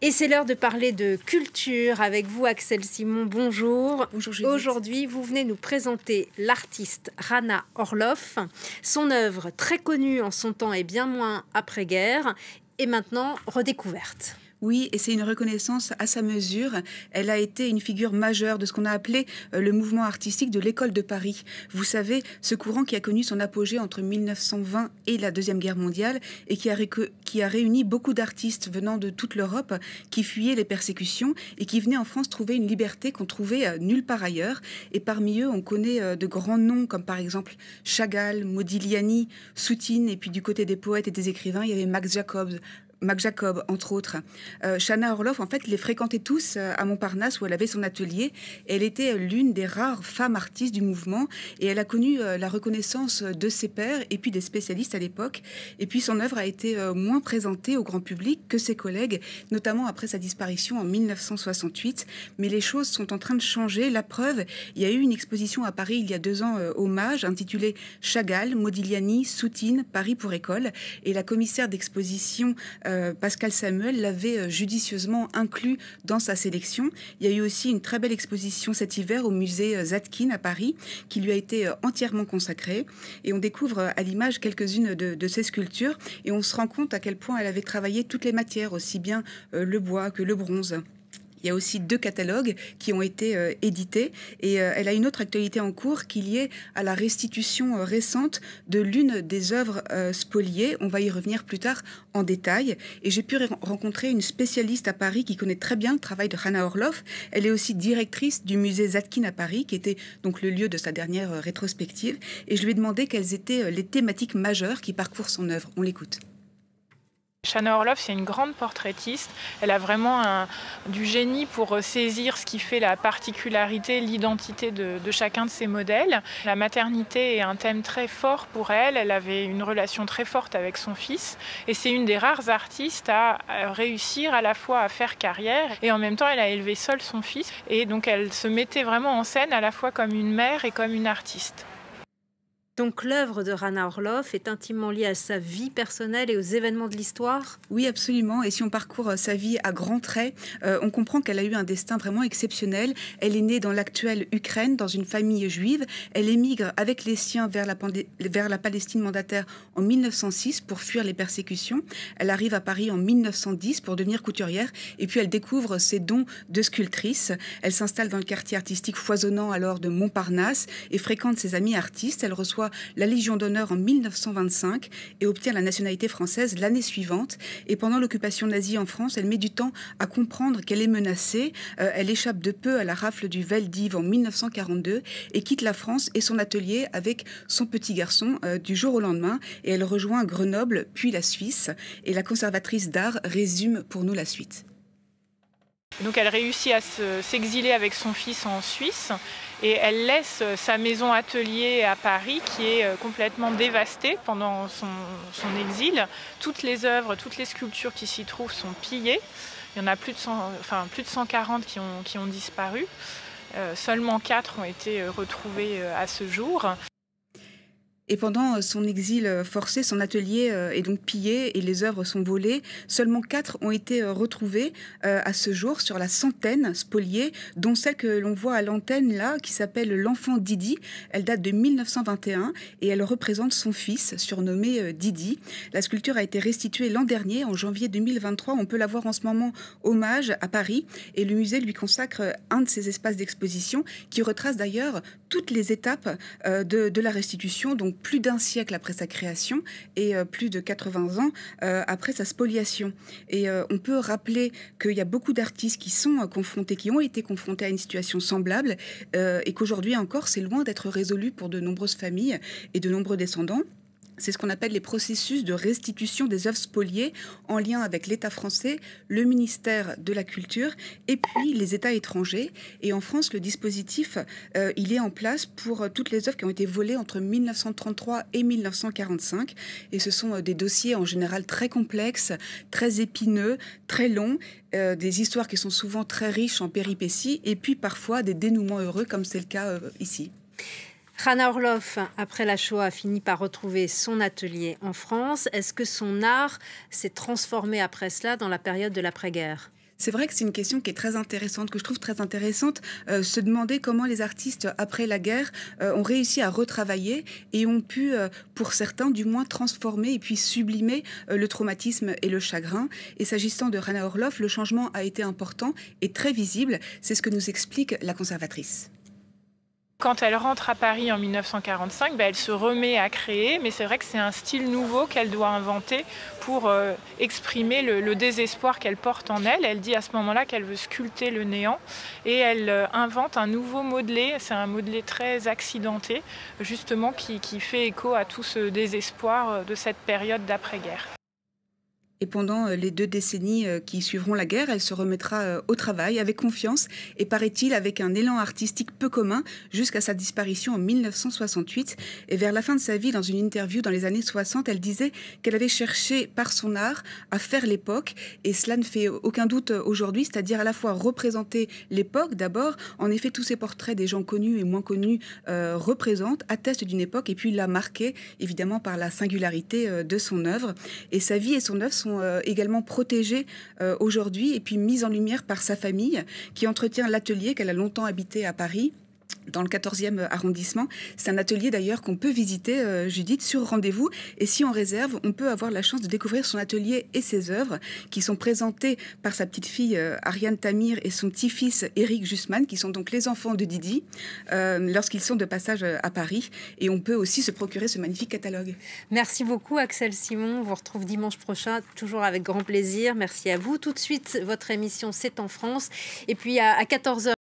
Et c'est l'heure de parler de culture avec vous, Axel Simon. Bonjour. Bonjour Juliette. Aujourd'hui, vous venez nous présenter l'artiste Rana Orloff. Son œuvre, très connue en son temps et bien moins après-guerre, est maintenant redécouverte. Oui, et c'est une reconnaissance à sa mesure. Elle a été une figure majeure de ce qu'on a appelé le mouvement artistique de l'école de Paris. Vous savez, ce courant qui a connu son apogée entre 1920 et la Deuxième Guerre mondiale et qui a réuni beaucoup d'artistes venant de toute l'Europe qui fuyaient les persécutions et qui venaient en France trouver une liberté qu'on trouvait nulle part ailleurs. Et parmi eux, on connaît de grands noms comme par exemple Chagall, Modigliani, Soutine, et puis du côté des poètes et des écrivains, il y avait Max Jacob, entre autres. Rana Orloff, en fait, les fréquentait tous à Montparnasse où elle avait son atelier. Elle était l'une des rares femmes artistes du mouvement et elle a connu la reconnaissance de ses pairs et puis des spécialistes à l'époque. Et puis son œuvre a été moins présentée au grand public que ses collègues, notamment après sa disparition en 1968. Mais les choses sont en train de changer. La preuve, il y a eu une exposition à Paris il y a 2 ans, hommage, intitulée Chagall, Modigliani, Soutine, Paris pour école. Et la commissaire d'exposition Pascal Samuel l'avait judicieusement inclus dans sa sélection. Il y a eu aussi une très belle exposition cet hiver au musée Zadkine à Paris qui lui a été entièrement consacrée. Et on découvre à l'image quelques-unes de ses sculptures et on se rend compte à quel point elle avait travaillé toutes les matières, aussi bien le bois que le bronze. Il y a aussi 2 catalogues qui ont été édités et elle a une autre actualité en cours qui est liée à la restitution récente de l'une des œuvres spoliées. On va y revenir plus tard en détail. Et j'ai pu rencontrer une spécialiste à Paris qui connaît très bien le travail de Rana Orloff. Elle est aussi directrice du musée Zadkine à Paris, qui était donc le lieu de sa dernière rétrospective. Et je lui ai demandé quelles étaient les thématiques majeures qui parcourent son œuvre. On l'écoute. Rana Orloff, c'est une grande portraitiste. Elle a vraiment du génie pour saisir ce qui fait la particularité, l'identité de chacun de ses modèles. La maternité est un thème très fort pour elle. Elle avait une relation très forte avec son fils. Et c'est une des rares artistes à réussir à la fois à faire carrière et en même temps, elle a élevé seule son fils. Et donc, elle se mettait vraiment en scène à la fois comme une mère et comme une artiste. Donc l'œuvre de Rana Orloff est intimement liée à sa vie personnelle et aux événements de l'histoire ? Oui, absolument. Et si on parcourt sa vie à grands traits, on comprend qu'elle a eu un destin vraiment exceptionnel. Elle est née dans l'actuelle Ukraine, dans une famille juive. Elle émigre avec les siens vers la Palestine mandataire en 1906 pour fuir les persécutions. Elle arrive à Paris en 1910 pour devenir couturière. Et puis elle découvre ses dons de sculptrice. Elle s'installe dans le quartier artistique foisonnant alors de Montparnasse et fréquente ses amis artistes. Elle reçoit la Légion d'honneur en 1925 et obtient la nationalité française l'année suivante. Et pendant l'occupation nazie en France, elle met du temps à comprendre qu'elle est menacée. Elle échappe de peu à la rafle du Veldiv en 1942 et quitte la France et son atelier avec son petit garçon du jour au lendemain. Et elle rejoint Grenoble, puis la Suisse. Et la conservatrice d'art résume pour nous la suite. Donc elle réussit à s'exiler avec son fils en Suisse et elle laisse sa maison atelier à Paris qui est complètement dévastée pendant son exil. Toutes les œuvres, toutes les sculptures qui s'y trouvent sont pillées. Il y en a plus de 140 qui ont disparu. Seulement 4 ont été retrouvées à ce jour. Et pendant son exil forcé, son atelier est donc pillé et les œuvres sont volées. Seulement 4 ont été retrouvées à ce jour sur la centaine spoliées, dont celle que l'on voit à l'antenne là, qui s'appelle l'enfant Didi. Elle date de 1921 et elle représente son fils, surnommé Didi. La sculpture a été restituée l'an dernier, en janvier 2023. On peut la voir en ce moment hommage à Paris et le musée lui consacre un de ses espaces d'exposition qui retrace d'ailleurs toutes les étapes de la restitution, donc plus d'1 siècle après sa création et plus de 80 ans après sa spoliation. Et on peut rappeler qu'il y a beaucoup d'artistes qui sont confrontés, qui ont été confrontés à une situation semblable et qu'aujourd'hui encore, c'est loin d'être résolu pour de nombreuses familles et de nombreux descendants. C'est ce qu'on appelle les processus de restitution des œuvres spoliées en lien avec l'État français, le ministère de la Culture et puis les États étrangers. Et en France, le dispositif, il est en place pour toutes les œuvres qui ont été volées entre 1933 et 1945. Et ce sont des dossiers en général très complexes, très épineux, très longs, des histoires qui sont souvent très riches en péripéties et puis parfois des dénouements heureux comme c'est le cas ici. Rana Orloff, après la Shoah, a fini par retrouver son atelier en France. Est-ce que son art s'est transformé après cela dans la période de l'après-guerre ? C'est vrai que c'est une question qui est très intéressante, que je trouve très intéressante, se demander comment les artistes, après la guerre, ont réussi à retravailler et ont pu, pour certains, du moins transformer et puis sublimer le traumatisme et le chagrin. Et s'agissant de Rana Orloff, le changement a été important et très visible. C'est ce que nous explique la conservatrice. Quand elle rentre à Paris en 1945, elle se remet à créer, mais c'est vrai que c'est un style nouveau qu'elle doit inventer pour exprimer le désespoir qu'elle porte en elle. Elle dit à ce moment-là qu'elle veut sculpter le néant et elle invente un nouveau modelé. C'est un modelé très accidenté, justement, qui fait écho à tout ce désespoir de cette période d'après-guerre. Et pendant les 2 décennies qui suivront la guerre, elle se remettra au travail avec confiance et, paraît-il, avec un élan artistique peu commun jusqu'à sa disparition en 1968. Et vers la fin de sa vie, dans une interview dans les années 60, elle disait qu'elle avait cherché par son art à faire l'époque. Et cela ne fait aucun doute aujourd'hui, c'est-à-dire à la fois représenter l'époque d'abord. En effet, tous ces portraits des gens connus et moins connus représentent, attestent d'une époque et puis la marquée évidemment par la singularité de son œuvre. Et sa vie et son œuvre sont également protégés aujourd'hui et puis mis en lumière par sa famille qui entretient l'atelier qu'elle a longtemps habité à Paris, dans le 14e arrondissement. C'est un atelier d'ailleurs qu'on peut visiter, Judith, sur rendez-vous. Et si on réserve, on peut avoir la chance de découvrir son atelier et ses œuvres qui sont présentées par sa petite fille Ariane Tamir et son petit-fils Éric Justman, qui sont donc les enfants de Didi, lorsqu'ils sont de passage à Paris. Et on peut aussi se procurer ce magnifique catalogue. Merci beaucoup, Axelle Simon. On vous retrouve dimanche prochain, toujours avec grand plaisir. Merci à vous. Tout de suite, votre émission C'est en France. Et puis à 14h.